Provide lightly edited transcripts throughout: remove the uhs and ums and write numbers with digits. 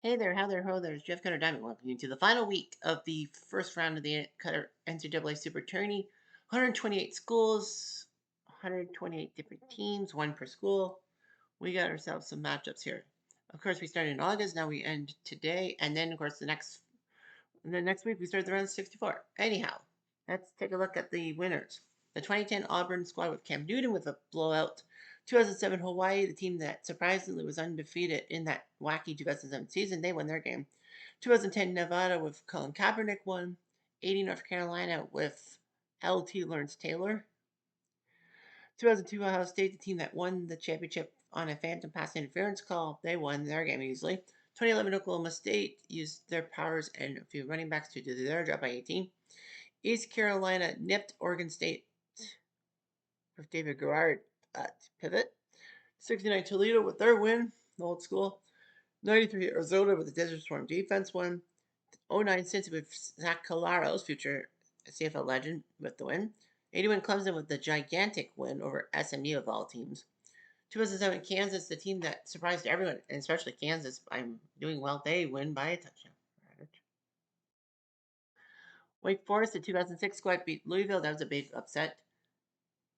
Hey there, how there, ho there. It's Jeff Cutter Diamond. Welcome you to the final week of the first round of the Cutter NCAA Super Tourney. 128 schools, 128 different teams, one per school. We got ourselves some matchups here. Of course, we started in August. Now we end today, and then of course the next week we start the round 64. Anyhow, let's take a look at the winners. The 2010 Auburn squad with Cam Newton with a blowout. 2007 Hawaii, the team that surprisingly was undefeated in that wacky 2007 season, they won their game. 2010 Nevada with Colin Kaepernick won. 80 North Carolina with LT Lawrence Taylor. 2002 Ohio State, the team that won the championship on a phantom pass interference call, they won their game easily. 2011 Oklahoma State used their powers and a few running backs to do their job by 18. East Carolina nipped Oregon State with David Garrard at pivot. 69 Toledo with their win, the old school. 93 Arizona with the Desert Storm defense win. 09 Cincy with Zach Collaros, future CFL legend, with the win. 81 Clemson with the gigantic win over SMU of all teams. 2007 Kansas, the team that surprised everyone, and especially Kansas, by doing well. They win by a touchdown. Wake Forest, the 2006 squad beat Louisville. That was a big upset.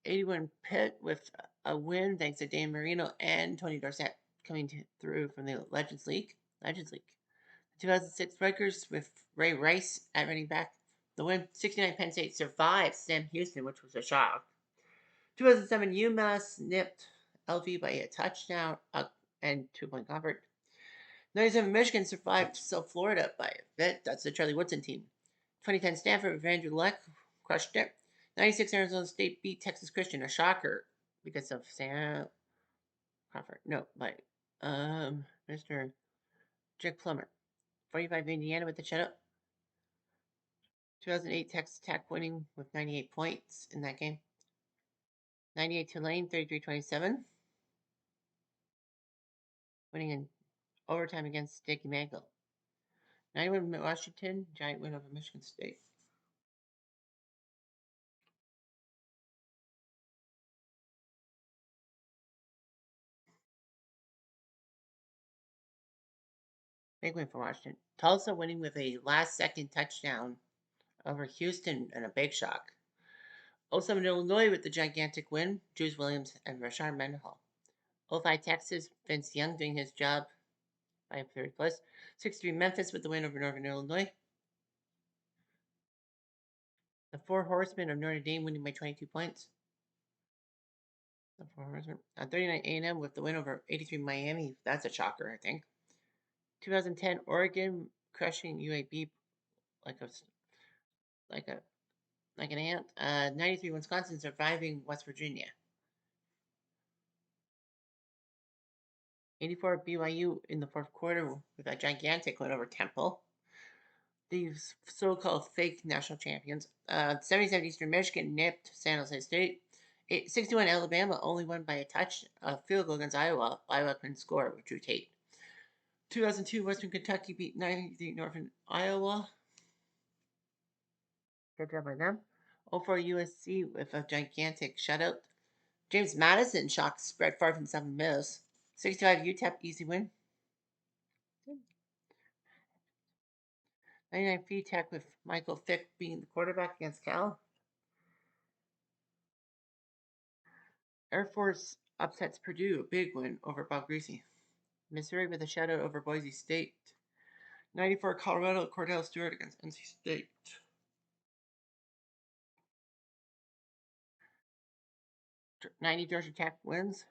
81 Pitt with a win thanks to Dan Marino and Tony Dorsett coming through from the Legends League. 2006 Rutgers with Ray Rice at running back. The win. 69 Penn State survived Sam Houston, which was a shock. 2007 UMass nipped LV by a touchdown and 2-point convert. 97 Michigan survived South Florida by a bit. That's the Charlie Woodson team. 2010 Stanford with Andrew Luck crushed it. 96 Arizona State beat Texas Christian, a shocker because of Sam Crawford. No, by Mr. Jake Plummer. 45 Indiana with the shutout. 2008 Texas Tech winning with 98 points in that game. 98 Tulane, 33-27. Winning in overtime against Dickie Mangle. 91 Washington, giant win over Michigan State. Big win for Washington. Tulsa winning with a last-second touchdown over Houston and a big shock. 07 Illinois with the gigantic win. Juice Williams and Rashard Mendenhall. 05 Texas, Vince Young doing his job by 30 plus. 63 Memphis with the win over Northern Illinois. The Four Horsemen of Notre Dame winning by 22 points. The Four Horsemen. 39 A&M with the win over 83 Miami. That's a shocker, I think. 2010 Oregon crushing UAB like an ant. 93 Wisconsin surviving West Virginia. 84 BYU in the fourth quarter with a gigantic win over Temple. These so-called fake national champions. 77 Eastern Michigan nipped San Jose State. 61 Alabama only won by a field goal against Iowa. Iowa couldn't score with Drew Tate. 2002 Western Kentucky beat 93 Northern Iowa. Good job by them. 04 USC with a gigantic shutout. James Madison shocked spread far from 7 miss. 65 UTEP easy win. 99 VTech with Michael Fick being the quarterback against Cal. Air Force upsets Purdue, a big win over Bob Greasy. Missouri with a shutout over Boise State. 94 Colorado, Cordell Stewart against NC State. 90 Georgia Tech wins.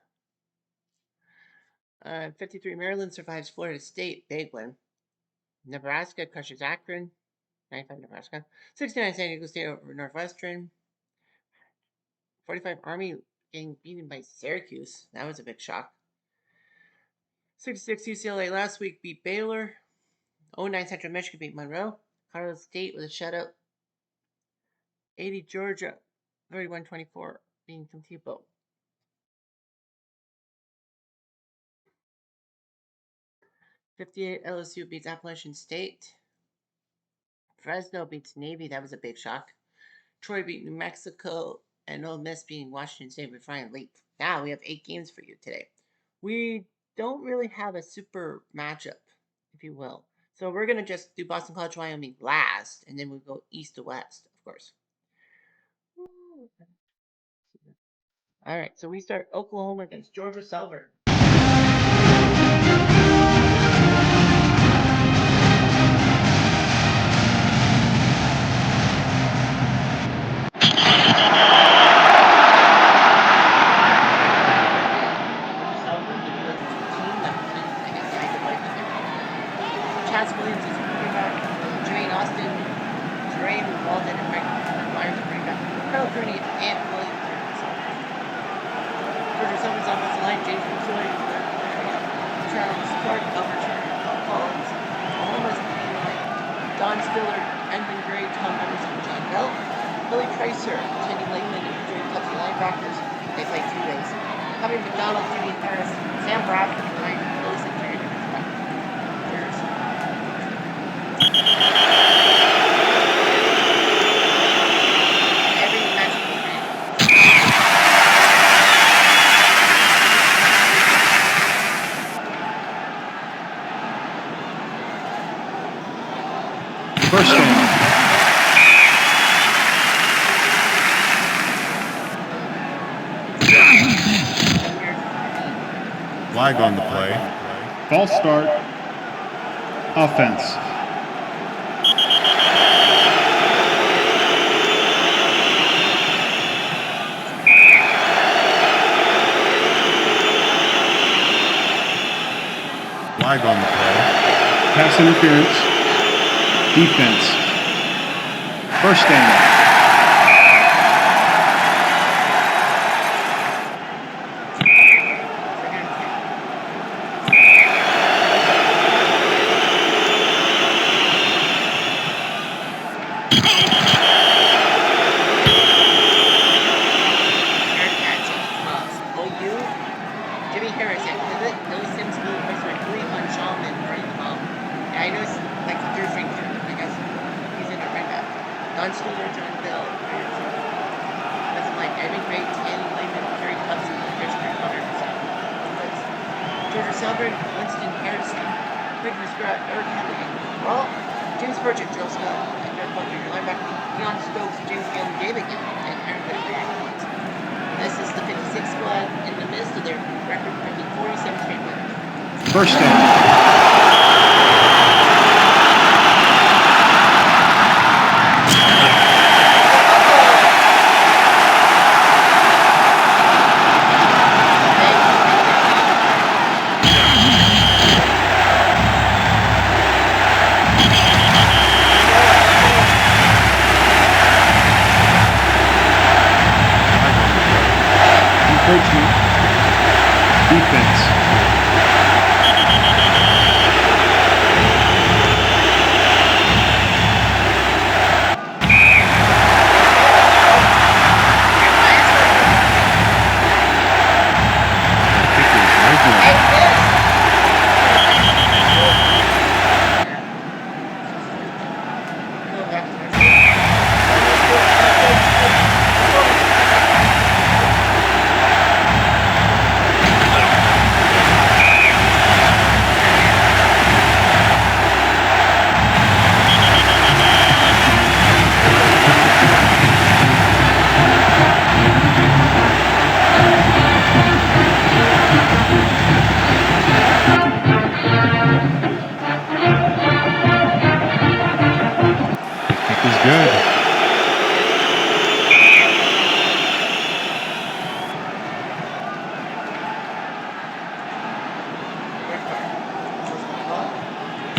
53 Maryland survives Florida State, big win. Nebraska crushes Akron. 95 Nebraska. 69 San Diego State over Northwestern. 45 Army getting beaten by Syracuse. That was a big shock. 66 UCLA last week beat Baylor. 09 Central Michigan beat Monroe. Colorado State with a shutout. 80 Georgia, 31-24 being Tim Tebow. 58 LSU beats Appalachian State. Fresno beats Navy. That was a big shock. Troy beat New Mexico, and Ole Miss beating Washington State with Ryan Leap. Now we have 8 games for you today. We don't really have a super matchup. if you will. So we're going to just do Boston College, Wyoming last, and then we'll go east to west, of course. All right, so we start Oklahoma against Georgia Southern. Chance Williams is quarterback. Jermaine Austin, Trny, Walden, and Myers are running back. Carl Trny and Williams are Georgia Southern's offensive line, James McCoy, Charles Clark, Albert Turner, Paul Collins. Oklahoma's D-line, Don Stiller, Endon Gray, Tom Emerson, John Bell. Billy Tracer, Teddy Lehman, and Jordan Tubbs, the linebackers. They play 2 ways. Covey McDonald, Jimmy Harris, Sam Bradford, Ryan Lewis, and Terry Difference. First down. Flag on the play. False start. Offense. Flag on the play. Pass interference. Defense. First down. Jimmy Harris at pivot, Billy Sims, Billy Price, Lee on Shawman running the ball. Yeah, I know it's like the third string here. I guess he's in at right back. Don Stiller, John Bell, that's like Evan Gray, Tanny Lehman, Terry Tubbs, and Richard Connor. Georgia Southern, Winston Harrison, Craig McGrath, Eric Henley, Raw, James Pritchett, Joe Scott, and Jared Butler, your linebacker, Leon Stokes, James Gale, David Gale, and Aaron Whitaker. This is the 56 squad in the midst of their record-breaking 47 straight wins. First down. Defense.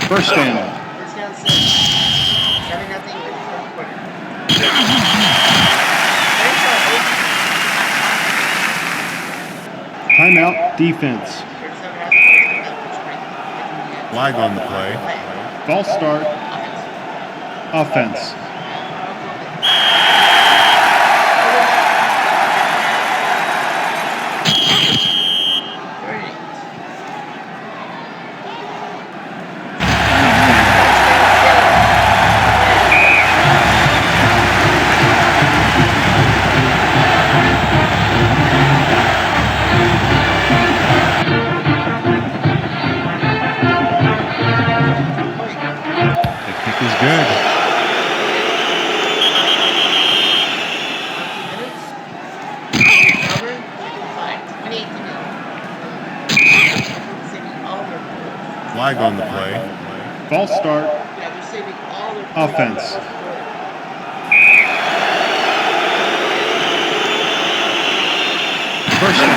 First down. First down 6. 7-0 in the fourth quarter. Timeout. Defense. Flag on the play. False start. Offense. good. Auburn, 55, 28 to 0. Saving all their points. Flag on the play. False start. Yeah, they're saving all their points. Offense. In the fourth quarter. First down.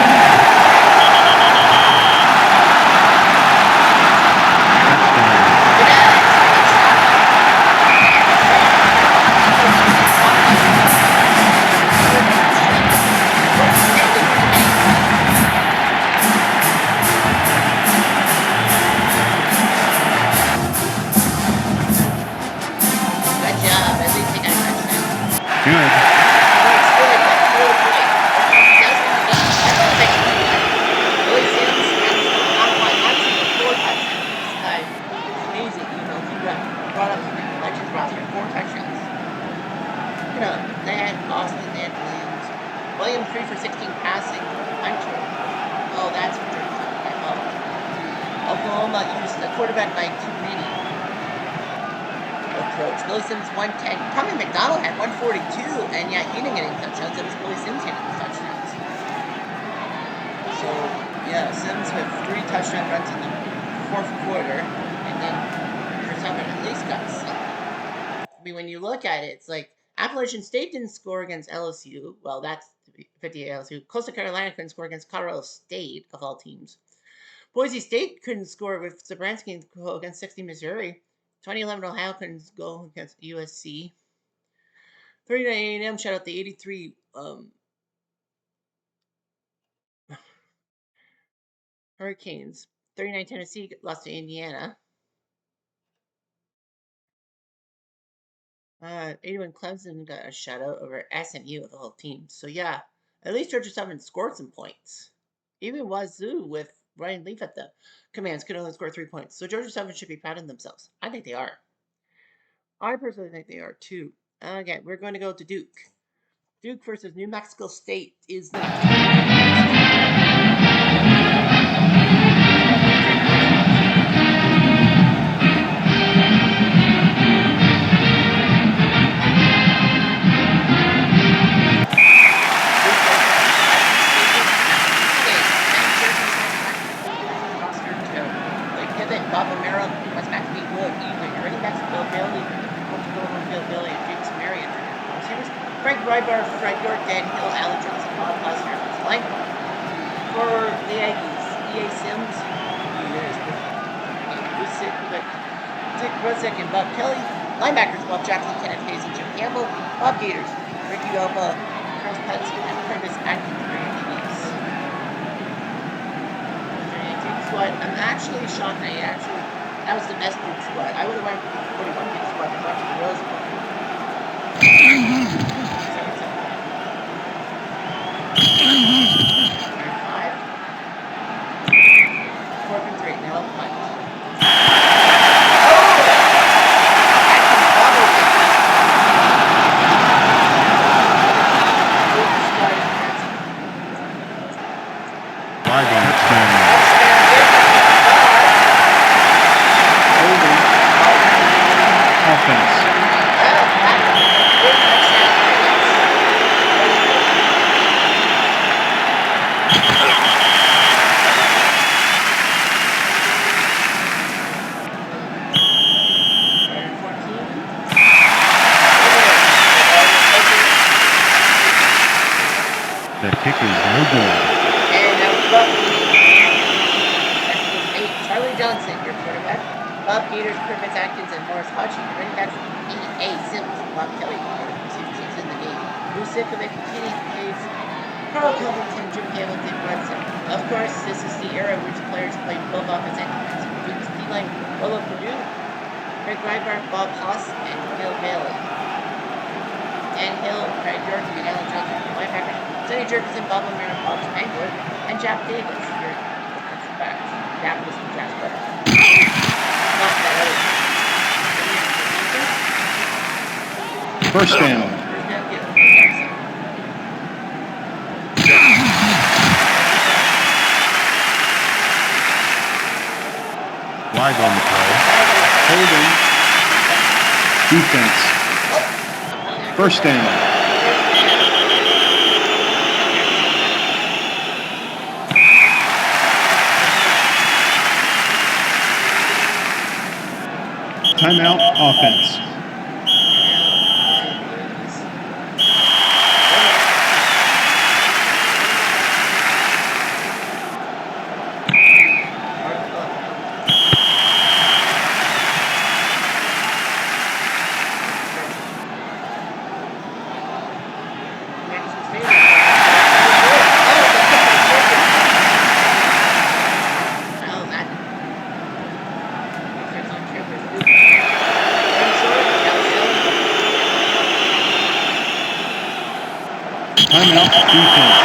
Good job. At least they got a touchdown. Good. That's good. That's really great. That's what you got. Billy Sims has not one, not single 4 touchdowns this time. It's amazing. You know, he got brought up to the Legends roster 4 touchdowns. You know, they had Austin, they had Williams. Williams 3 for 16 passing. Hunter. Oh, that's for Georgia. I apologize. Oklahoma used the quarterback by too many. Approach. Billy Sims 110. Tommy McDonald had 142, and yeah, he didn't get any touchdowns. It was Billy Sims getting the touchdowns. So yeah, Sims with 3 touchdown runs in the fourth quarter, and then Verstappen at least got some. I mean, when you look at it, it's like Appalachian State didn't score against LSU. Well, that's 58 LSU. Coastal Carolina couldn't score against Colorado State, of all teams. Boise State couldn't score with Zabransky against 60 Missouri. 2011 Ohio couldn't go against USC. 39 A&M shut out the 83 Hurricanes. 39 Tennessee lost to Indiana. 81 Clemson got a shutout over SMU with the whole team. So yeah, at least Georgia Southern scored some points. Even Wazoo with Ryan Leaf at the commands could only score 3 points. So Georgia Southern should be proud of themselves. I think they are. I personally think they are too. Again, we're going to go to Duke. Duke versus New Mexico State is next. Bob Romero, West Max Pete Wood, Eagley, running backs Bill Bailey, Bill Bailey, and James Marion. Receivers Frank Rybar, Fred York, Dan Hill, Alan Jones, and Bob Lesnar. Line for the Aggies, E.A. Sims, Dick Bruzek, and Bob Kelly. Linebackers Bob Jackson, Kenneth Hayes, and Jim Campbell. Bob Gators, Ricky Alba, Charles Petz, and Curtis Atkins. Squad. I'm actually shocked. That was the best Duke squad. I would have went with the 41 Duke squad and went to the Rose Bowl. 5. 4th and 3. Now punt. Flag on the play. Offense. The kick is no good. And that was Buck Peters. Charlie Johnson, your quarterback. Bob Peters, Curtis Atkins, and Morris Hodgson. Your running backs E.A. Sims, Bob Kelly, receivers in the game. Bruce Sikovic, Kenny Hayes, Carl Covington, Jim Hamilton, Brunson. Of course, this is the era in which players played both offense and defense. Duke's D-line, Rolo Purdue, Craig Rybar, Bob Haas, and Bill Bailey. Dan Hill, Fred York, and Alan Johnson. Linebackers, Sonny Jefferson, Bob Romero, Bob Spangler, and Jack Davis. Your defensive backs. That was Jasper. Not that other. First down. First down, get Flag on the play. Holding. Defense. First down. Timeout, offense. Timeout, defense.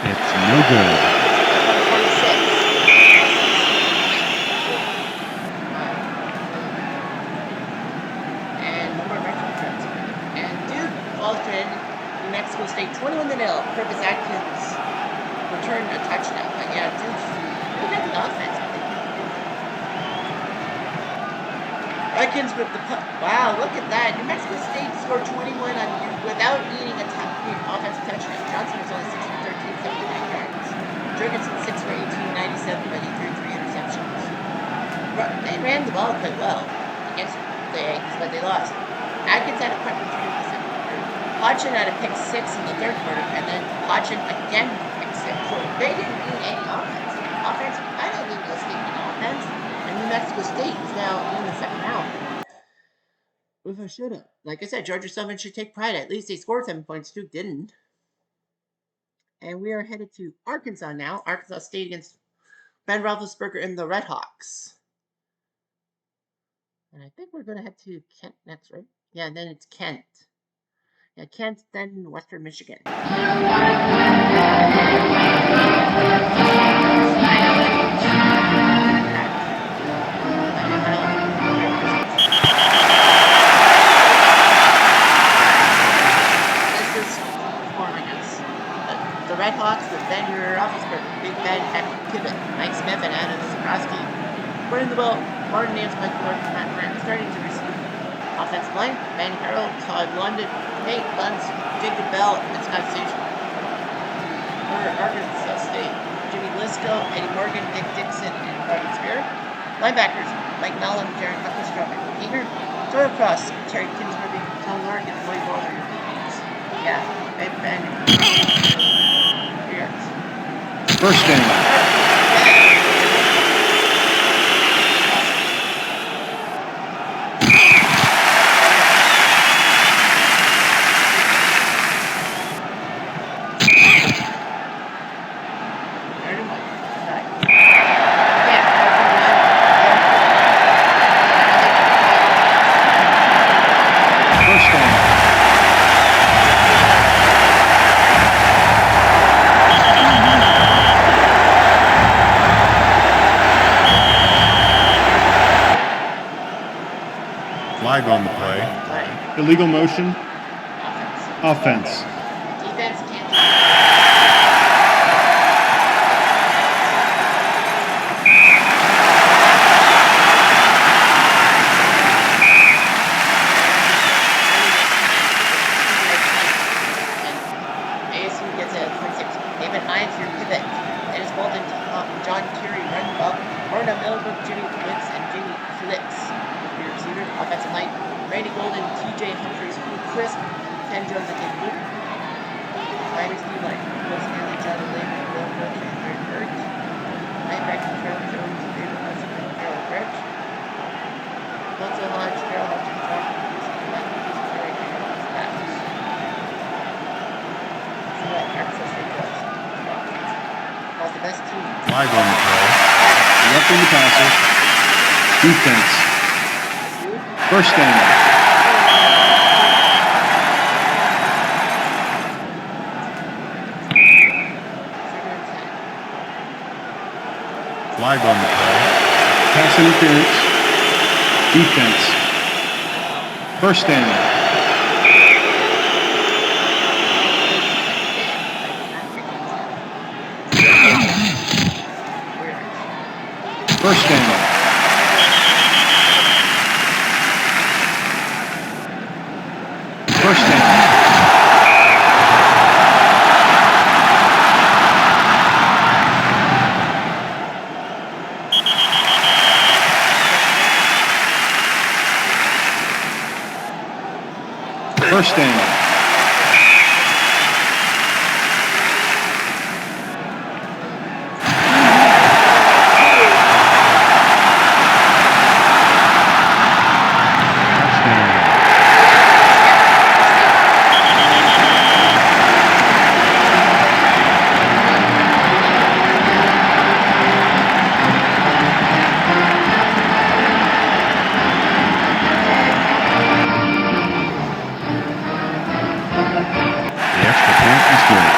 It's no good. And no more retro trips. And Duke falls to New Mexico State 21-0. Purvis Atkins returned a touchdown. But yeah, Duke had the offense. Atkins with the puck. Wow, look at that. New Mexico State scored 21 on Duke without needing a offensive touchdown. Johnson was only 6 for 13, 79 yards. Jurgensen 6 for 18, 97, but he threw 3 interceptions. They ran the ball quite well against the Yankees, but they lost. Atkins had a punt return in the second quarter. Hodgson had a pick 6 in the third quarter, and then Hodgson again pick 6. So they didn't need any offense. I don't think they'll stick in offense. And New Mexico State is now in the second round with a shootout. Like I said, Georgia Southern should take pride. At least they scored 7 points. Duke didn't. And we are headed to Arkansas now. Arkansas State against Ben Roethlisberger and the Redhawks. And I think we're going to head to Kent next, right? Yeah, and then it's Kent. Yeah, Kent, then Western Michigan. This is forming us. The Redhawks with Ben Roethlisberger, Big Ben, Patrick Kivett, Mike Smith, and Adam Zabrowski. Running the ball, Martin Nance, Mike Lord, Matt Grant starting to receive. Offensive line, Manny Harrell, Todd London, Nate Bunce, Jacob Bell, and Scott Station. For Arkansas State, Jimmy Lisco, Eddie Morgan, Nick Dixon, and Robert Spear. Linebackers, Mike Nolan, Jaron Huckelstrom, and Peter. Throw across, Terry Kingsbury, Tom Larkin, and Lloyd Walter, your DBs. Yeah, Ben. 3 yards. First down. Flag on the play. Illegal motion. Offense. Defense can't do ASU gets a 26. David Hines, your pivot. Dennis Bolton, John Terry, run ball. Orna Millbrook, Jimmy Wicks, and Jimmy Flicks. Your receivers, offensive line. Randy Golden, TJ Humphries, Hugh Crisp, Ken Jones, and Dave Luke. Liners D line. Will Stanley, John Lehman, Will Brooks, and Greg Burt. Linebacker, Trevor Jones, David Hudson, and Carol Birch. Wilson Hodge, Carol Hudson, John Hughes, and Mike Hughes, and Terry Graham, Staffs. See what Arkansas State does. That's the best team. Flag on the play. Roughing the passer. Defense. First down. Flag on the play. Pass interference. Defense. First down. First down. First down. First down. The extra point is good.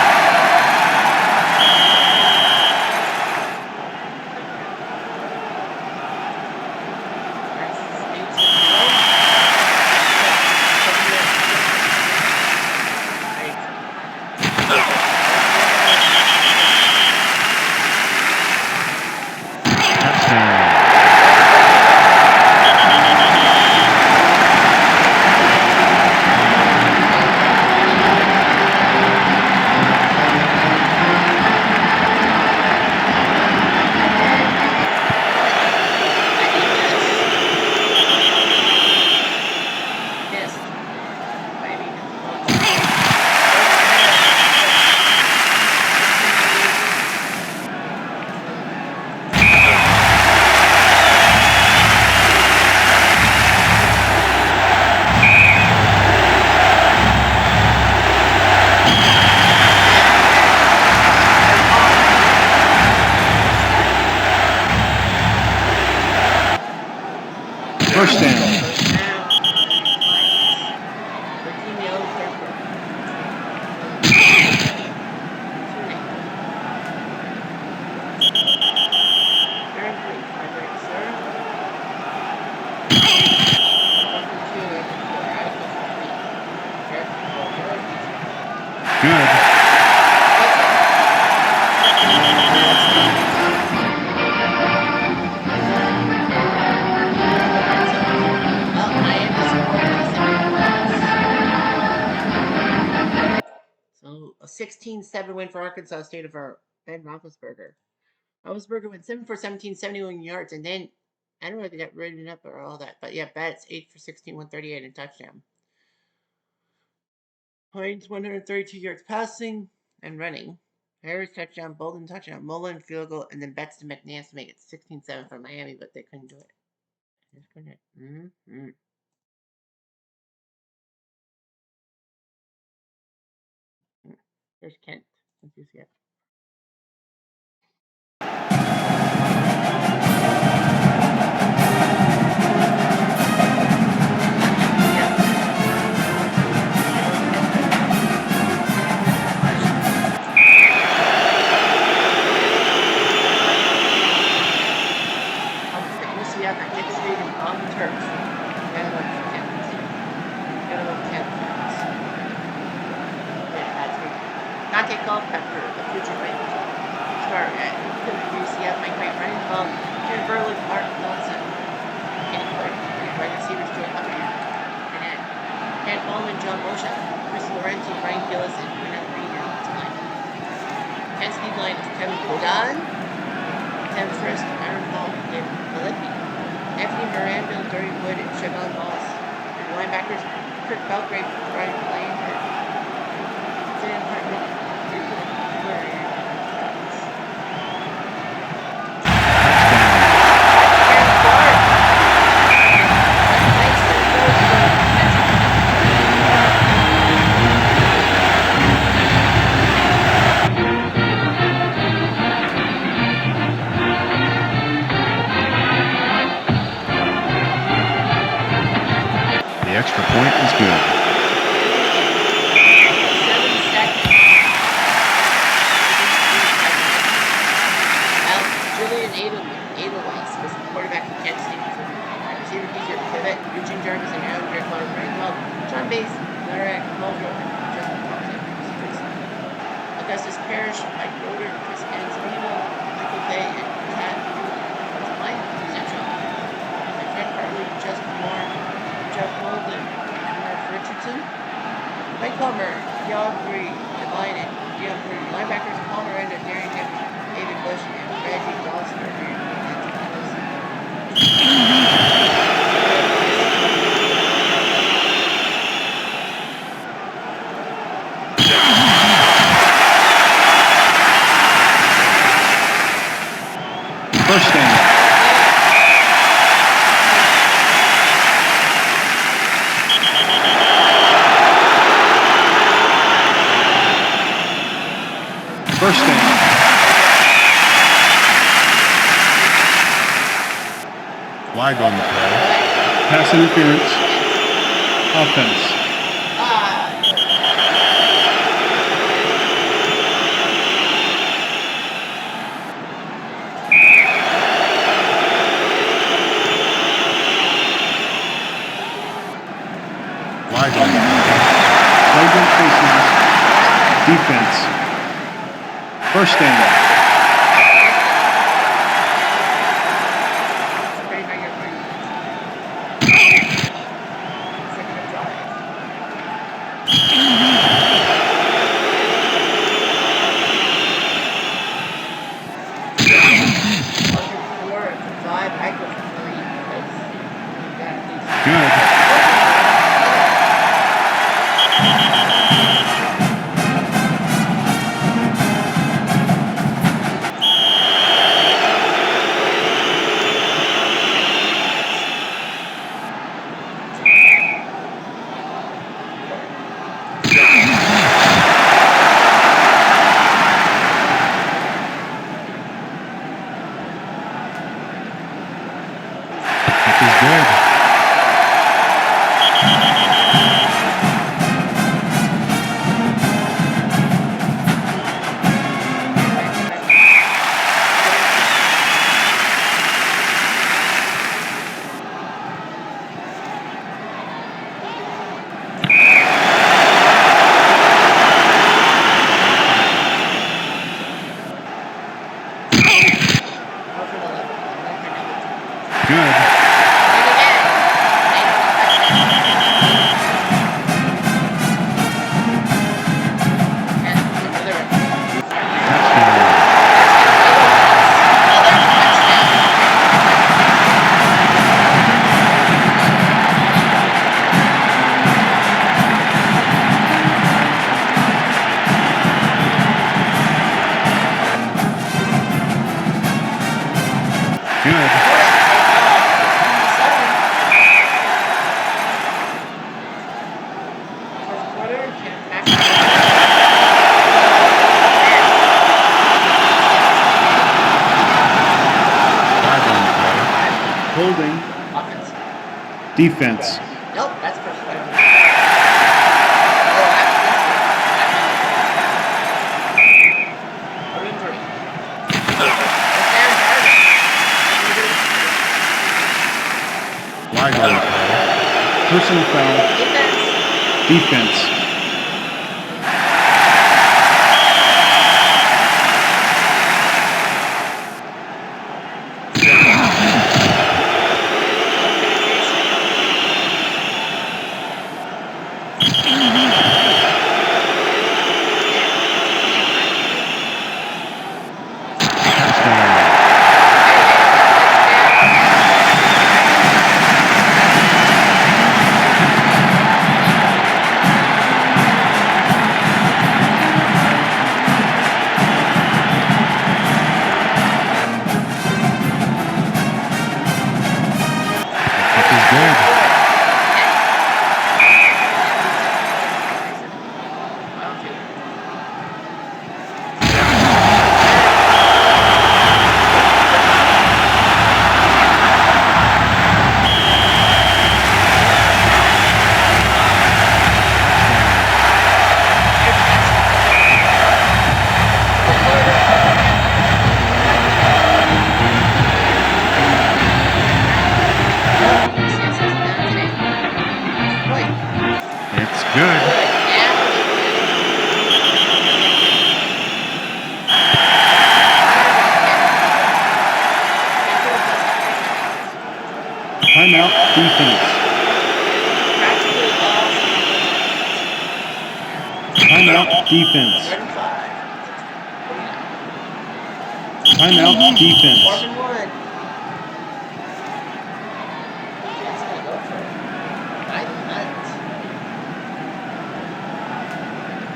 Touchdown. First down. Good. So a 16-7 win for Arkansas State of our Ben Roethlisberger. Roethlisberger went 7 for 17, 71 yards, and then I don't know if they got written up or all that, but yeah, Betts 8 for 16, 138 and touchdown. Hines 132 yards passing and running. Harris touchdown, Bolden touchdown, Mullen field goal, and then Betts to McNance to make it 16-7 for Miami, but they couldn't do it. Just couldn't. Mm-hmm. There's Kent. Let's see it. UCF at Nick Stadium on the turf. Gotta love Kent. Gotta love Kent fans. Yeah, that's good. Dante Culpepper, the future great star at UCF, my great running ball, Ken Burley, Mark Johnson, Kenny Ford, wide receivers, Joey Hubbard, and then Ken Baldwin, John Moshe, Chris Laurenti, Brian Gillis, and Renat Reed on the line. Kent's lead line is Kevin Godan, Tim Frist, Aaron Paul, David Philippi, Anthony Miranda, Dory Wood, and Chevron Moss. And linebackers, Kirk Belgrave, Brian Blanford, Dan Hartman, extra point is good. 7 seconds. Well, Julian Edelweiss was the quarterback for Kansas State. Receiver Keezer, Pivot, Eugene Jarvis, and Aaron Greenwald, Greenwald, John Bass, Larry Mulder, and Justin Thompson. Receivers Augustus Parrish, Mike Roder, Chris Anzalino, Michael Bay, and Chad Mike Central. Fred Hartley, Justin Moore, Jeff Holden, Mark Richardson, Mike Palmer, Geoffrey Devine, and Geoffrey linebackers, Paul Miranda, Darrington, David Bush, and Reggie Dawson. First down. First down. Flag on the play. Pass interference. Offense. Flag on the play. Flagrant faces. Defense. First down. Good. This is good. Good. Touchdown. Good. Flag on the play. Holding. Offense. Defense. Nope, that's first quarter. Flag on the play. Personal foul. Defense. Touchdown. Timeout. Defense. Practically all. Timeout. Defense. 35. Timeout. Defense. 4th and 1. Defense gonna go for it. I hunt.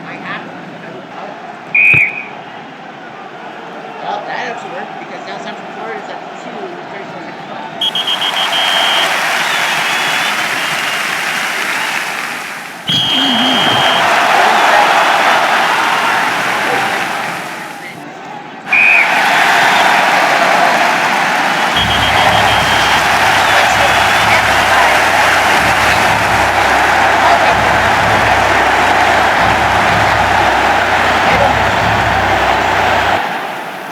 I have to. Well, that actually worked because now Central Florida is at 2 with 34 seconds left.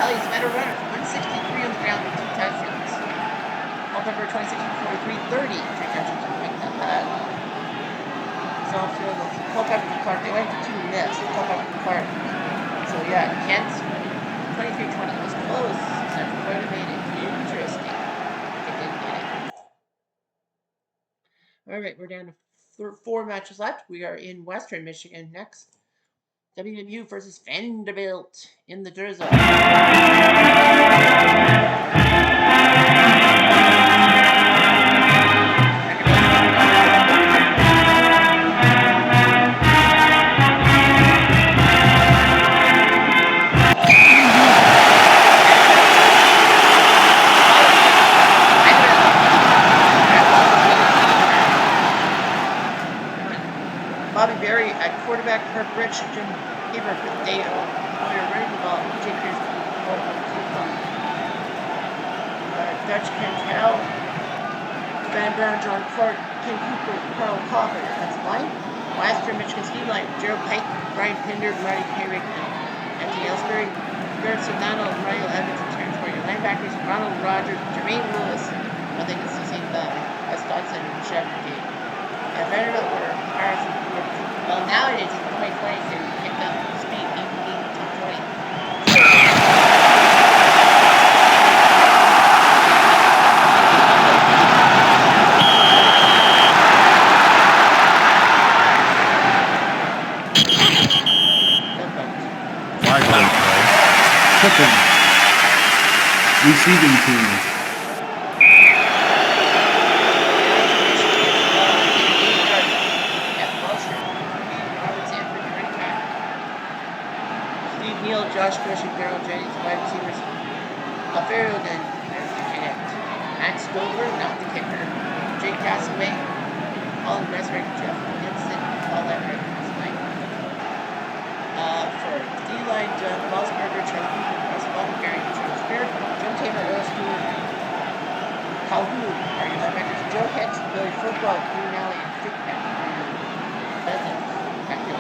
Ellie's better runner. 163 on the ground with 2 touchdowns. Culpepper 26 for 43, 3 touchdowns. Not bad. Soft field goals. Culpepper and Clark. They went for 2 missed. Culpepper and Clark. So yeah, Kent 23-20. It was close. Central Florida made it interesting. They didn't get it. Alright, we're down to 4 matches left. We are in Western Michigan next. WMU versus Vanderbilt in the Drizzle. Bobby Berry at quarterback, Herb Rich, Jim Haber for Data. Moyer running the ball, EJ Pierce for Dutch Cantel, Van Brown, John Clark, Ken Cooper, Carl Coffin. That's line. Western Michigan Ski Line, Gerald Pike, Brian Pinder, Marty Herrick, and Anthony Ellsbury, Garrett Sedano, Mario Evans, and Terrence Moyer. Linebackers, Ronald Rogers, Jermaine Lewis, I think it's the same guy, Wes Dodson, and Shepard Gate. And Vanderbilt were Harrison. Well, nowadays in 2020, they picked up speed, even top 20. Flag on the play. Tipping. Receiving team. Josh Bush and Carol Jennings, wide receivers. Alfaro then there's the connect. Max Dover, not the kicker. Jake Castaway, Colin Westbrook, Jeff Gibson, all that right tonight. For D-line, John Mossberger, Charlie Cooper, Russ Button, Charles Beard, Jim Taylor, Earl Stewart, Calhoun, are your linebackers. Joe Hicks, Billy Football, Green Alley, and Dick Pack. That's it. Back to you.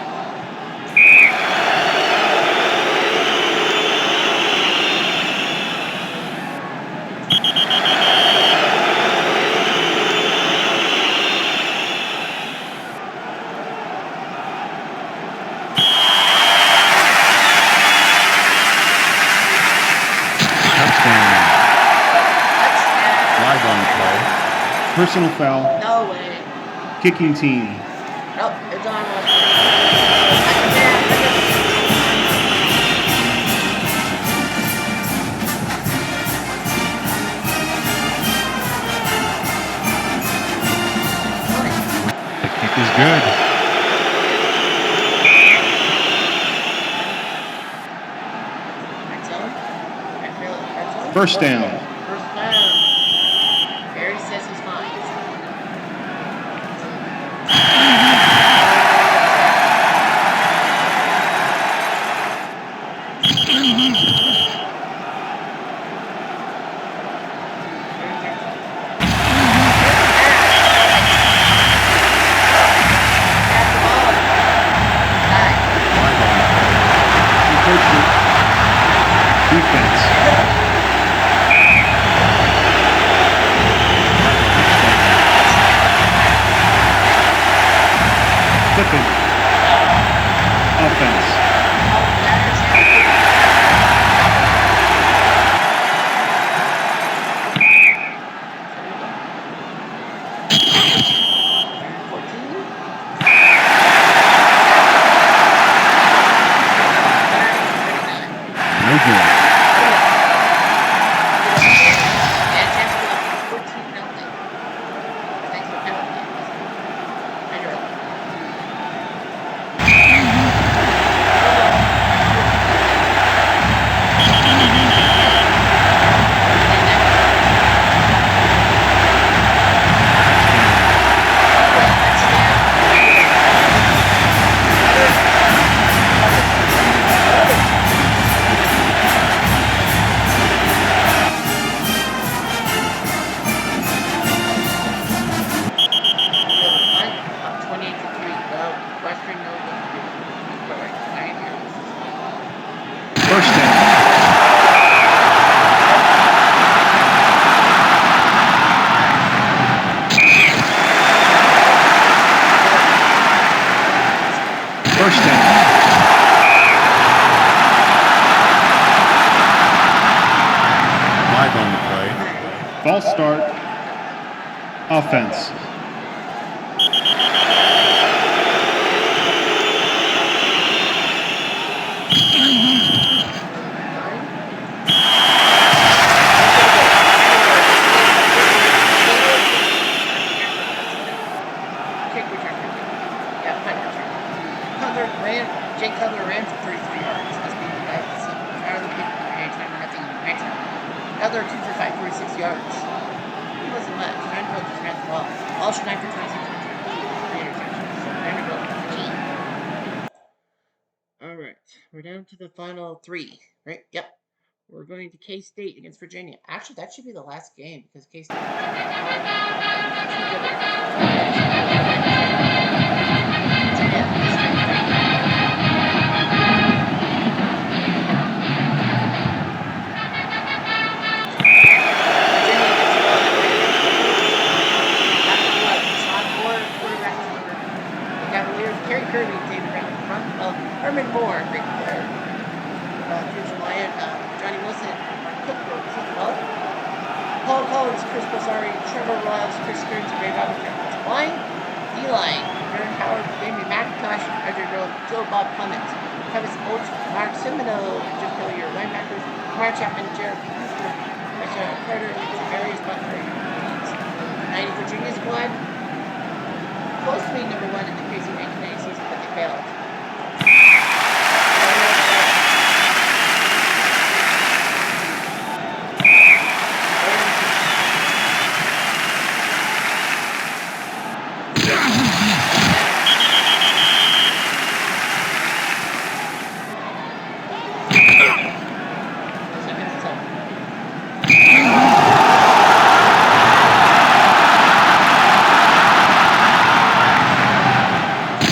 Personal foul. No way. Kicking team. Nope, it's on one. The kick is good. First down. First down. Barry says he's fine. Defense. Offense. Kick return for 2. Yeah, punt return. Jake Cutler ran for 33 yards. That's being the guy that's out of the kick range, nothing in return. Cutler 2 for 5, 46 yards. It wasn't much. Vanderbilt just ran the ball. Also 9 for 26, 3 interceptions. So Vanderbilt 15. Alright, we're down to the final 3, right? Yep. We're going to K-State against Virginia. Actually, that should be the last game because K-State. Kerry Kirby and David Brown in front of Herman Moore, great player. Future Lion, Johnny Wilson, Mark Cook wrote this as well. Paul Collins, Chris Bossari, Trevor Royals, Chris Stearns, and Ray Robinson. Line, D-line, Aaron Howard, Damien McIntosh, Edgar Rowe, Joe Bob Clements, Travis Oates, Mark Semino, and Jim Hillier, linebackers, Mark Chapman, Jared Cooper, Russia Carter, and Marius Butler. 90 Virginia squad. Close to being number 1 in the crazy 1990 season, but they failed.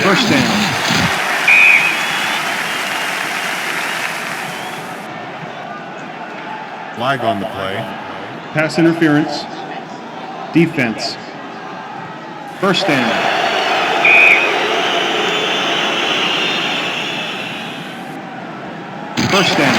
First down. Flag on the play. Pass interference. Defense. First down. First down.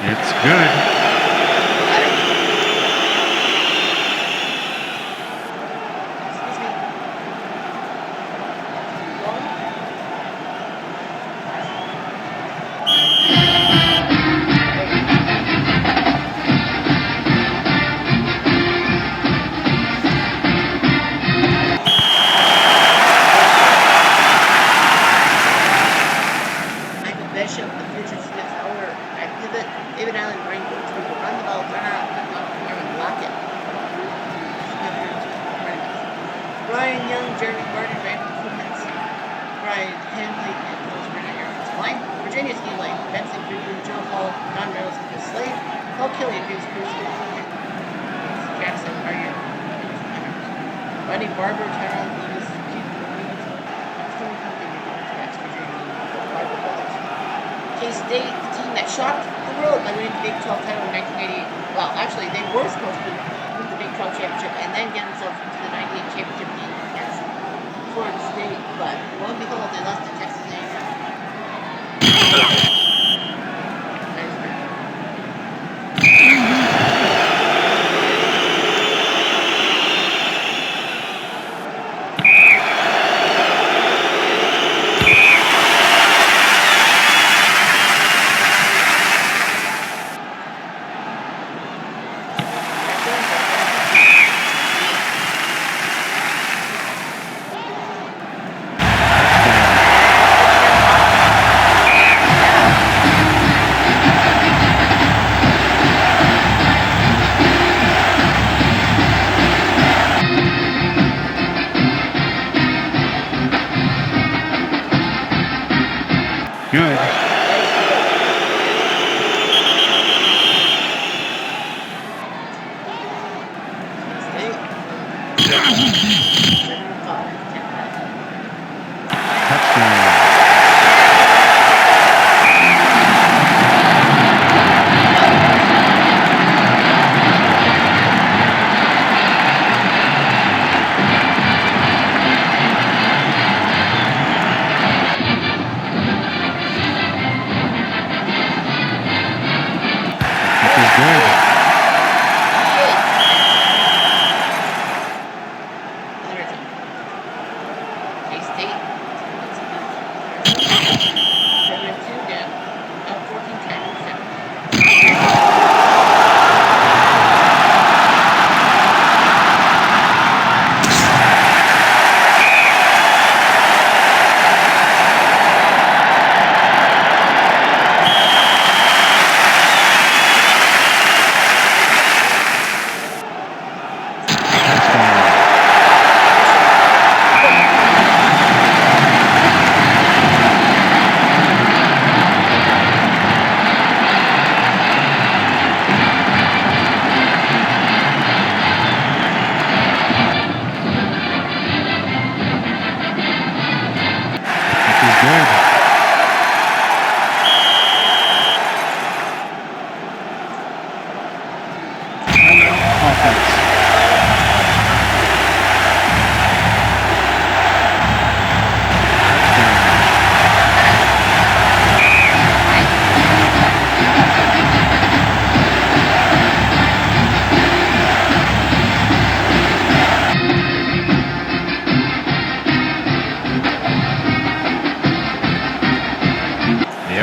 It's good. Bishop, the future Smith Howard, I pivot, David Allen, Ryan Coates, we will run the ball, turn out, and block it. Brian Young, Jeremy Gordon, Brandon Kuhlman, Brian Henley, and Phyllis Burnett, your offensive line. Virginia scheme line, Benson, Green, Joe Hall, Don Reynolds, and Chris Slade, Paul Killian, James Bruce, Jackson, are your Rodney Barber, Tyrone Lewis, Keith Louise, Stony Company, Max Virginia, Barber Brothers. K-State, the team that shocked the world by winning the Big 12 title in 1988. Well, actually, they were supposed to win the Big 12 championship and then get themselves into the 98 championship game against Florida State, but lo and behold, they lost to Texas A&M. Good. Touchdown.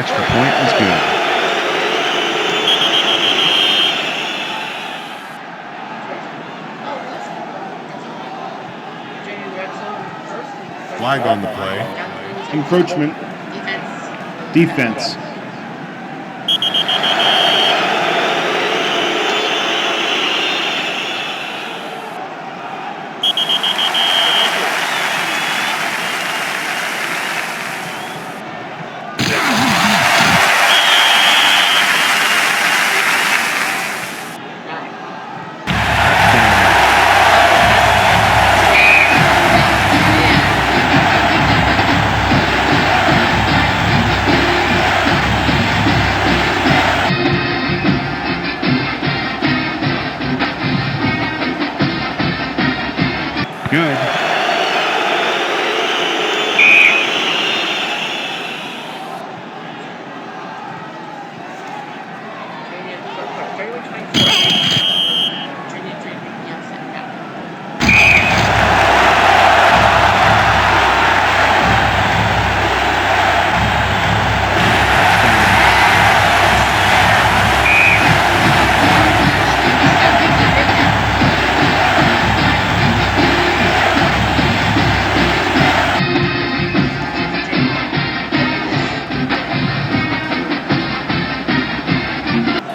extra point is good. Oh, that's good. Virginia red zone first. Flag on the play. Encroachment. Defense. Defense. Good. Virginia 31-24. Virginia 3 beat the upset now.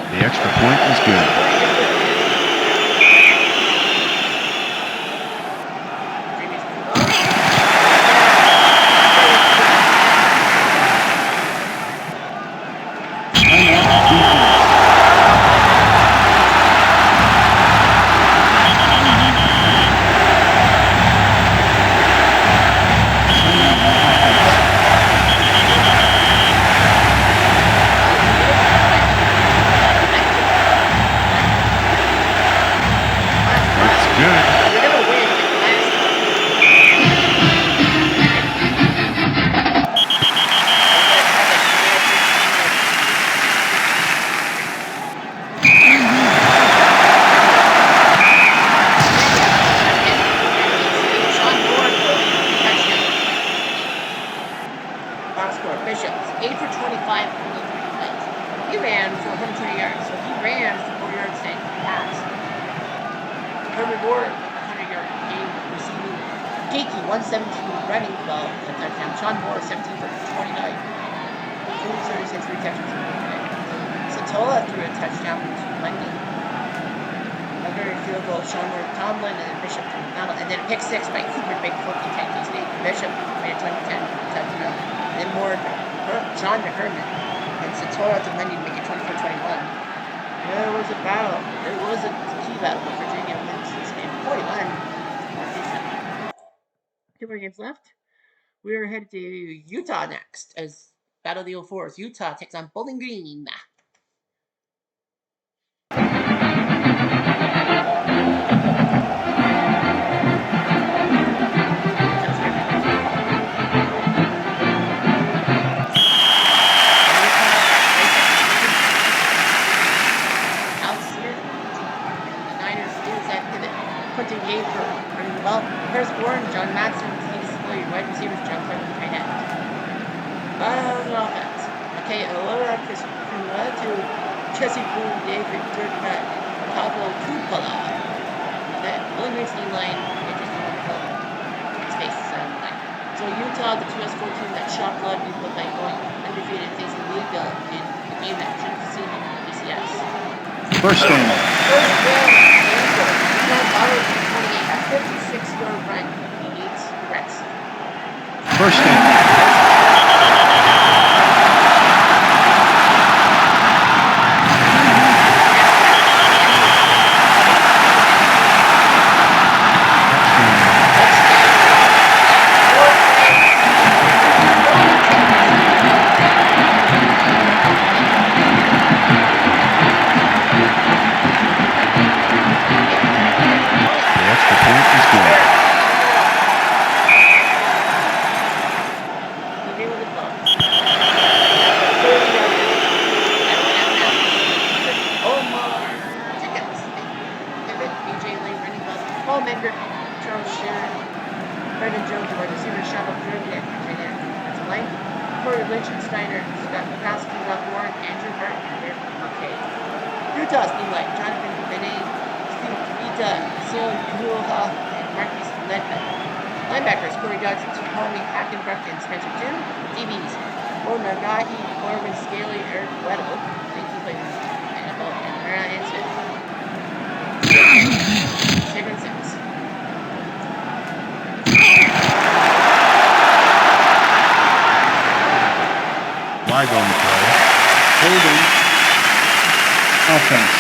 The extra point is good. That's good. You're gonna win like last Sean Moore for touchdown. Box score, Bishops, 8 for 25, only 3 plays. He ran for 120 yards, so he ran for 4 yards and passed. Herman Ward, 100-yard game receiving. Geeky, 117 running ball, a touchdown. Sean Moore, 17 for 29. 36 receptions. Satola threw a touchdown to Monday. Another field goal, Sean Moore, Tomlin, and Bishop to McDonald. And then pick 6 by Cooper, big 14-10 K-State. Bishop made a 20-10 touchdown. And then Moore, John to Herman. And Satola to Monday to make it 24-21. There was a battle. There was a key battle, but Virginia wins this game 41. 2 more games left. We are headed to Utah next as Battle of the 04s. Utah takes on Bowling Green. Quentin Gay for running the ball. Harris Bourne, John Matson, Steve Spiller, wide receivers, John Clark, and tight end. Offense. Okay, Alora to Jesse Boone, David Dirknut, Pablo Tupala. Then Bowling Green's team line, interesting space line. So Utah, the 2S4 team that shocked a lot of people by going undefeated, facing Louisville in a game that should have seen in BCS. First down. A 56-yard run. He needs the rest. First down. Scott Mikowski, Rob Warren, Andrew Hart, and Eric McKay. Utah Steam Light, Jonathan Benet, Steve Vita, Sil Kuha, and Marcus Ledbetter. Linebackers, Corey Dodson, Tommy Hackenbruck, and Spencer Jim. DBs, Mo Nagahi, Corbin Scaly, Eric Weddle. Thank you, playing NFL and Ryan Smith. 7-6. Flag on the play. Holding. Offense.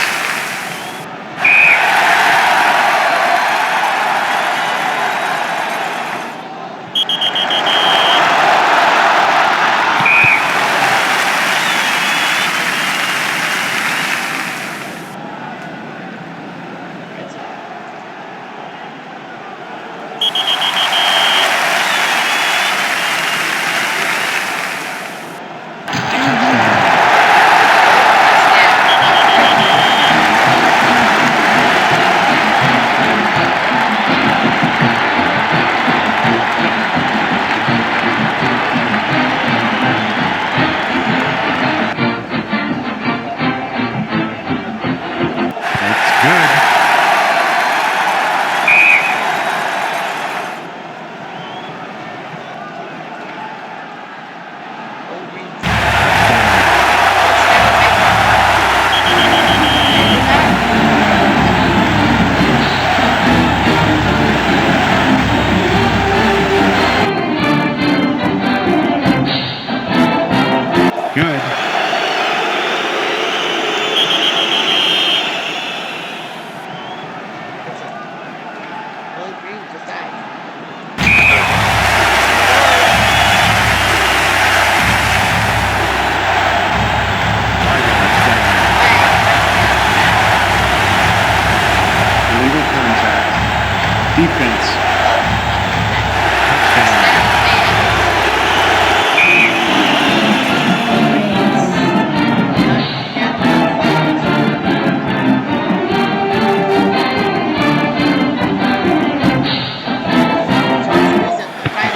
Defense.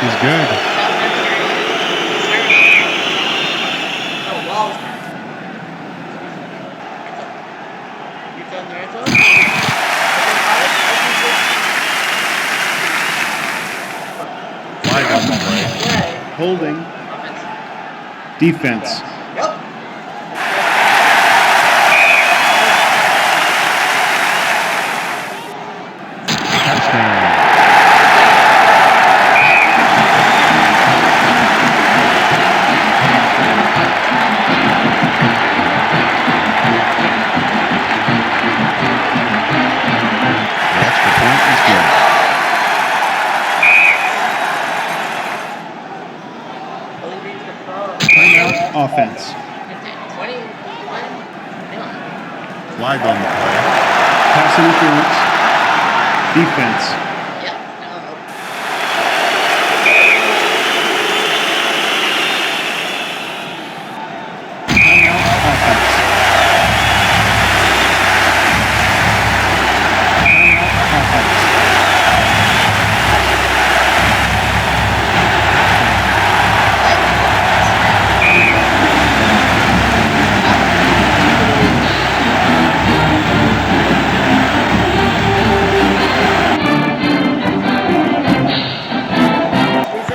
He's good. Flag on the play. Holding. Defense. Yep. Touchdown. The extra point is good. Timeout. Offense. 21. Flag on the play. Pass interference. Defense. Yep. Timeout. Offense. Timeout. Offense.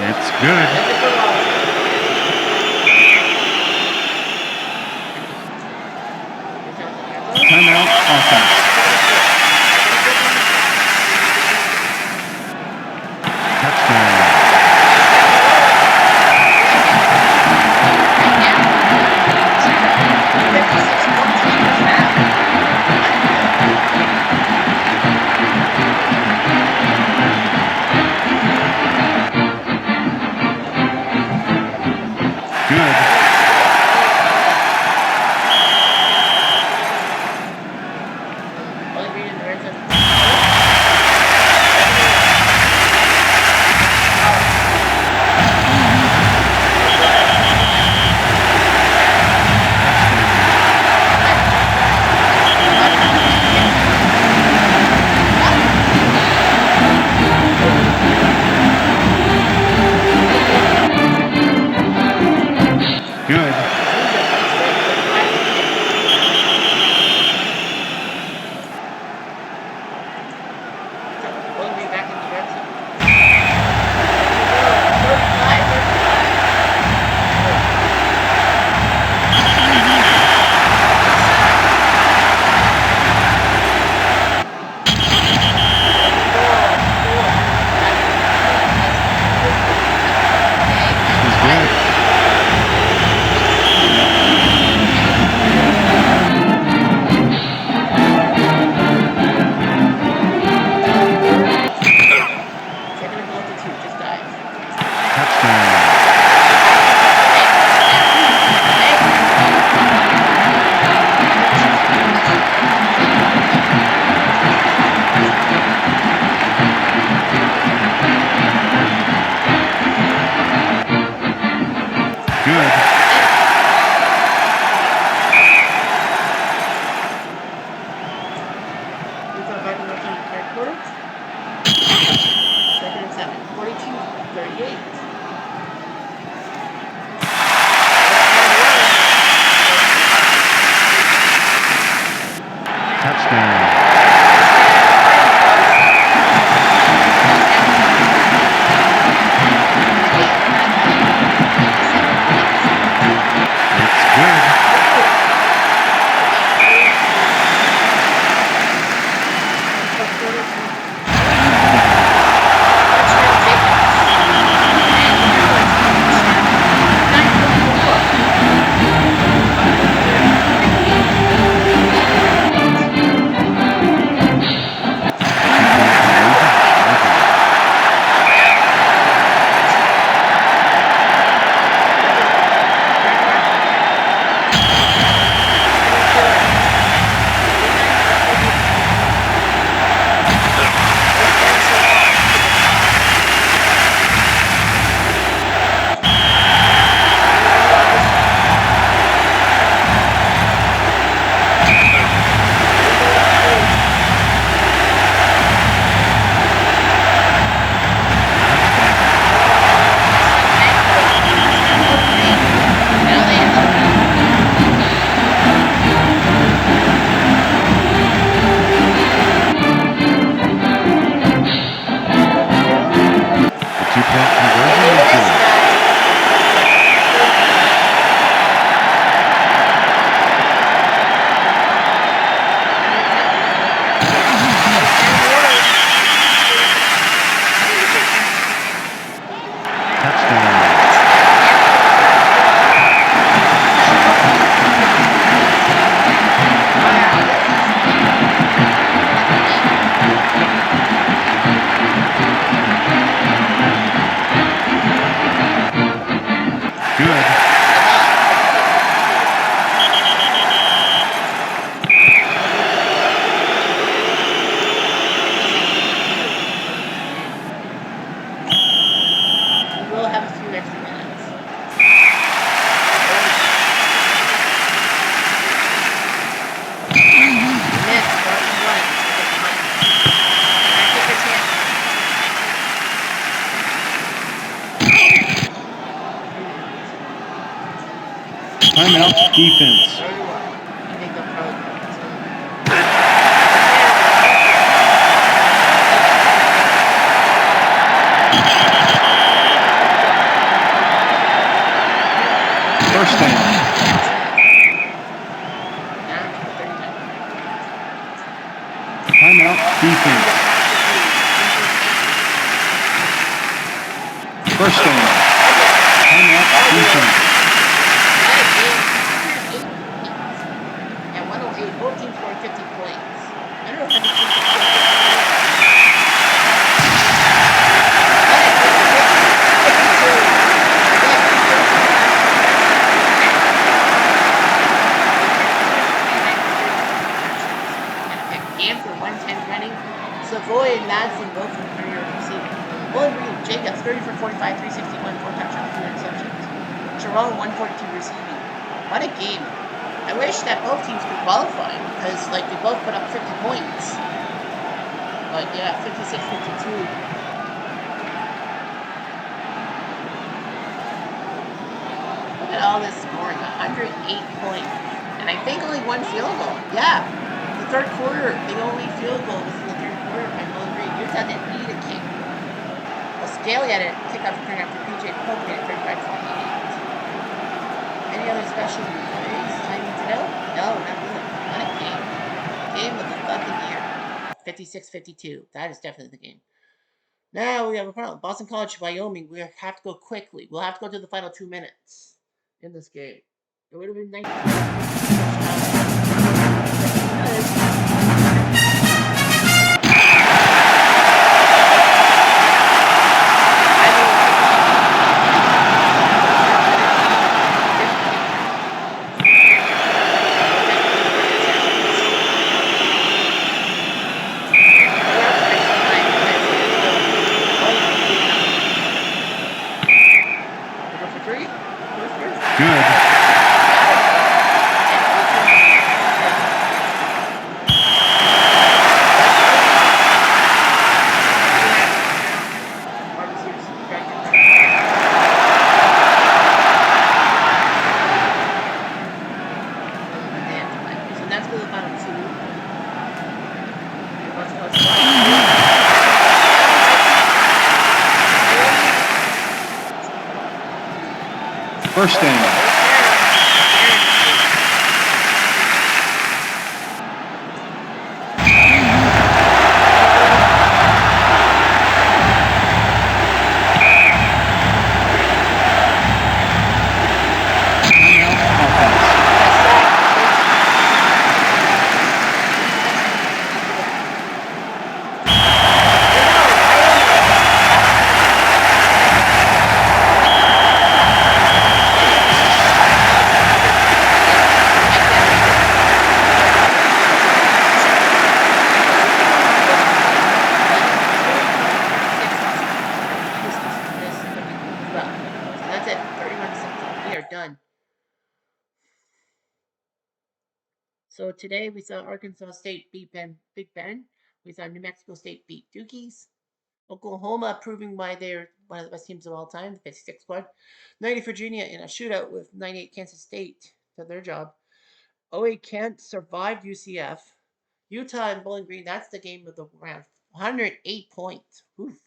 It's good. Timeout. Offense. Touchdown. Good. Timeout defense. 31. I think they'll probably. First down. Down to the 39. Timeout defense. First down. Timeout defense. At 108, both teams scored 50 points. I don't know how many teams scored 50 points. Game for 110 running. Savoy and Madsen both from career receiving. Bowling Green, Jacobs 30 for 45, 361, 4 touchdowns, 3 interceptions. Sharon 142 receiving. What a game. I wish that both teams could qualify because like they both put up 50 points. But yeah, 56-52. Look at all this scoring, 108 points. And I think only one field goal. Yeah. The third quarter, the only field goal was in the third quarter by Bowling Green. Utah didn't need a kick. Well, Scaly had a kickoff return after PJ Pope at 35-28. Any other special plays I need to know? No, not really. Not a game. Game of the fucking year. 56-52. That is definitely the game. Now we have a problem. Boston College, Wyoming. We have to go quickly. We'll have to go to the final 2 minutes in this game. It would have been 19. First down. So today we saw Arkansas State beat Big Bend. We saw New Mexico State beat Dukies. Oklahoma proving why they're one of the best teams of all time, the 56 squad. 90 Virginia in a shootout with 98 Kansas State did their job. 08 Kent survived UCF. Utah and Bowling Green, that's the game of the round. 108 points. Oof.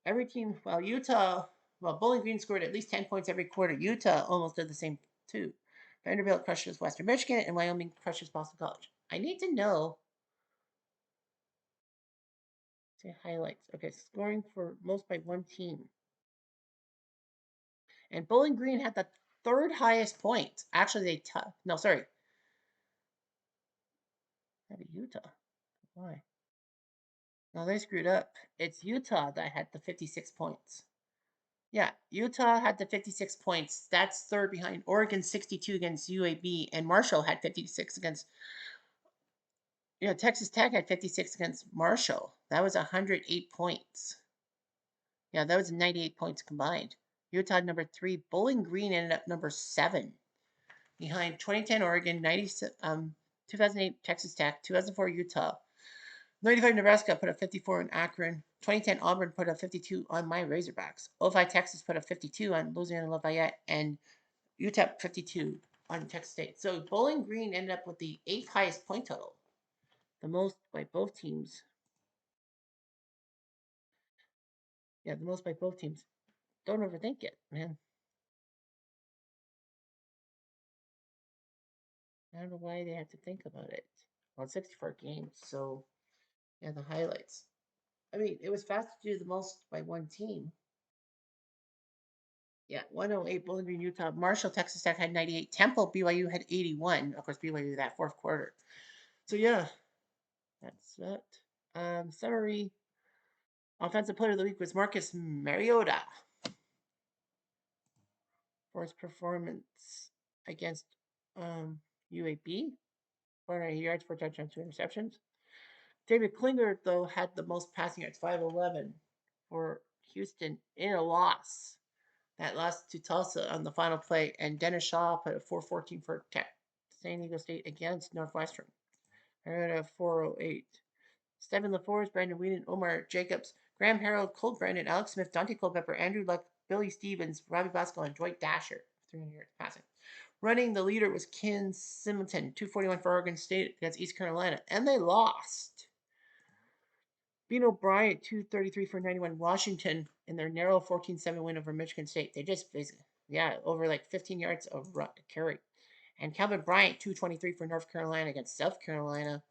Every team, Bowling Green scored at least 10 points every quarter. Utah almost did the same too. Vanderbilt crushes Western Michigan, and Wyoming crushes Boston College. I need to know. Say highlights. Okay, scoring for most by one team. And Bowling Green had the third highest point. Actually, sorry. That'd be Utah. Why? No, they screwed up. It's Utah that had the 56 points. Yeah, Utah had the 56 points. That's third behind Oregon 62 against UAB, and Marshall had 56 against. Texas Tech had 56 against Marshall. That was 108 points. Yeah, that was 98 points combined. Utah number 3. Bowling Green ended up number 7, behind 2010 Oregon, 2008 Texas Tech, 2004 Utah. 95 Nebraska put up 54 in Akron. 2010 Auburn put up 52 on my Razorbacks. 05 Texas put up 52 on Louisiana Lafayette. And UTEP 52 on Texas State. So Bowling Green ended up with the 8th highest point total, the most by both teams. Yeah, the most by both teams. Don't overthink it, man. I don't know why they have to think about it. Well, 64 games, so yeah, the highlights. I mean, it was fast to do the most by one team. Yeah, 108 Bowling Green, Utah. Marshall, Texas Tech had 98. Temple, BYU had 81. Of course, BYU that fourth quarter. So yeah, that's that. Summary. Offensive player of the week was Marcus Mariota for his performance against UAB. 490 yards, 4 touchdowns, 2 interceptions. David Klinger, though, had the most passing yards, 511 for Houston in a loss. That lost to Tulsa on the final play, and Dennis Shaw put a 414 for San Diego State against Northwestern. I heard a 408. Stephen LaForce, Brandon Whedon, Omar Jacobs, Graham Harrell, Cole Brandon, Alex Smith, Dante Culpepper, Andrew Luck, Billy Stevens, Robbie Bosco, and Dwight Dasher. 300 yards passing. Running the leader was Ken Simonton, 241 for Oregon State against East Carolina, and they lost. Bino Bryant, 233 for 91 Washington in their narrow 14-7 win over Michigan State. They just basically, over like 15 yards of carry. And Calvin Bryant, 223 for North Carolina against South Carolina,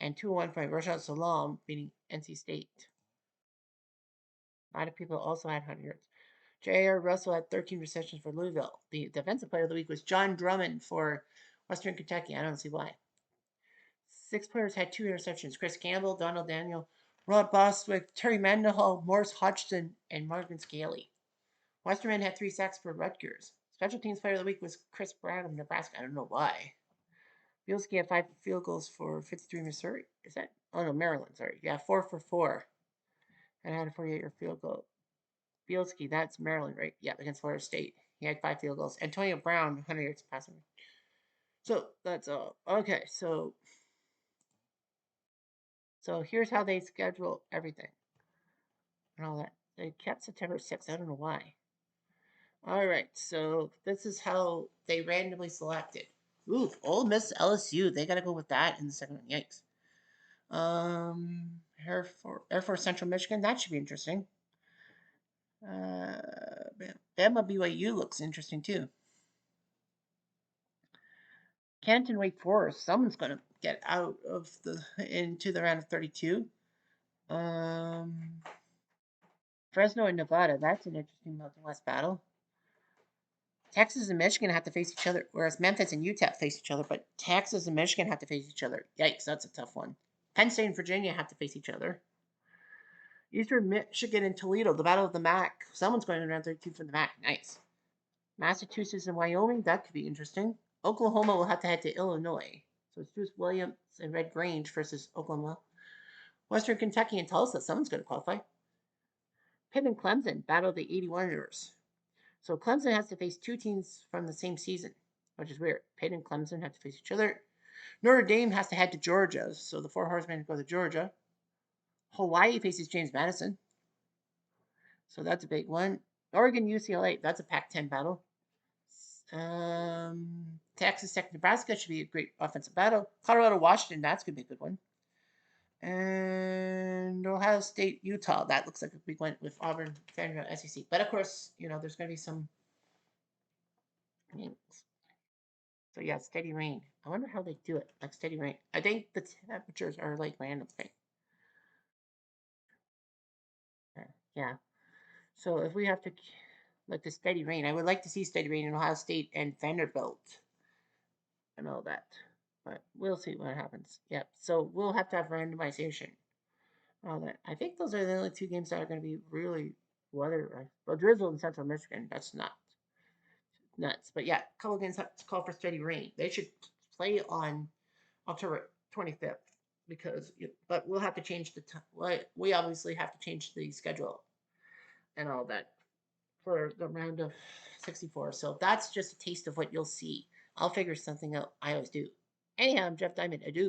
and 201 for Rashad Salam beating NC State. A lot of people also had 100 yards. J.R. Russell had 13 receptions for Louisville. The defensive player of the week was John Drummond for Western Kentucky. I don't see why. 6 players had 2 interceptions. Chris Campbell, Donald Daniel, Rod Bostwick, Terry Mendenhall, Morris Hodgson, and Morgan Scaley. Westerman had 3 sacks for Rutgers. Special teams player of the week was Chris Brown of Nebraska. I don't know why. Bielski had 5 field goals for 53 Missouri. Is that? Oh no, Maryland. Sorry. Yeah, 4 for 4. And had a 48-yard field goal. Bielski, that's Maryland, right? Yeah, against Florida State. He had 5 field goals. Antonio Brown, 100 yards passing. So that's all. Okay, so here's how they schedule everything and all that. They kept September 6th. I don't know why. All right, so this is how they randomly selected. Ooh, Ole Miss LSU. They got to go with that in the second one. Yikes. Air Force Central Michigan. That should be interesting. Bama BYU looks interesting too. Canton Wake Forest. Someone's going to get out of into the round of 32. Fresno and Nevada. That's an interesting Mountain West battle. Texas and Michigan have to face each other, whereas Memphis and UTEP face each other, but Texas and Michigan have to face each other. Yikes, that's a tough one. Penn State and Virginia have to face each other. Eastern Michigan and Toledo, the Battle of the MAC. Someone's going around 32 for the MAC. Nice. Massachusetts and Wyoming, that could be interesting. Oklahoma will have to head to Illinois. So it's Bruce Williams and Red Grange versus Oklahoma. Western Kentucky and Tulsa, someone's going to qualify. Pitt and Clemson, Battle of the 81ers. So Clemson has to face 2 teams from the same season, which is weird. Pitt and Clemson have to face each other. Notre Dame has to head to Georgia, so the 4 horsemen go to Georgia. Hawaii faces James Madison. So that's a big one. Oregon, UCLA, that's a Pac-10 battle. Texas Tech, Nebraska should be a great offensive battle. Colorado, Washington, that's going to be a good one. And Ohio State, Utah, that looks like a big one with Auburn, Vanderbilt, SEC. But of course, there's going to be some. So yeah, steady rain. I wonder how they do it, like steady rain. I think the temperatures are like random thing. Yeah. So if we have to, like the steady rain, I would like to see steady rain in Ohio State and Vanderbilt and all that. But we'll see what happens. Yep. So we'll have to have randomization. All that. I think those are the only 2 games that are going to be really weather. Well, drizzle in Central Michigan. That's not nuts. But yeah, a couple of games have to call for steady rain. They should play on October 25th but we'll have to change the time. We obviously have to change the schedule and all that for the round of 64. So that's just a taste of what you'll see. I'll figure something out. I always do. Anyhow, I'm Jeff Diamond. Adieu.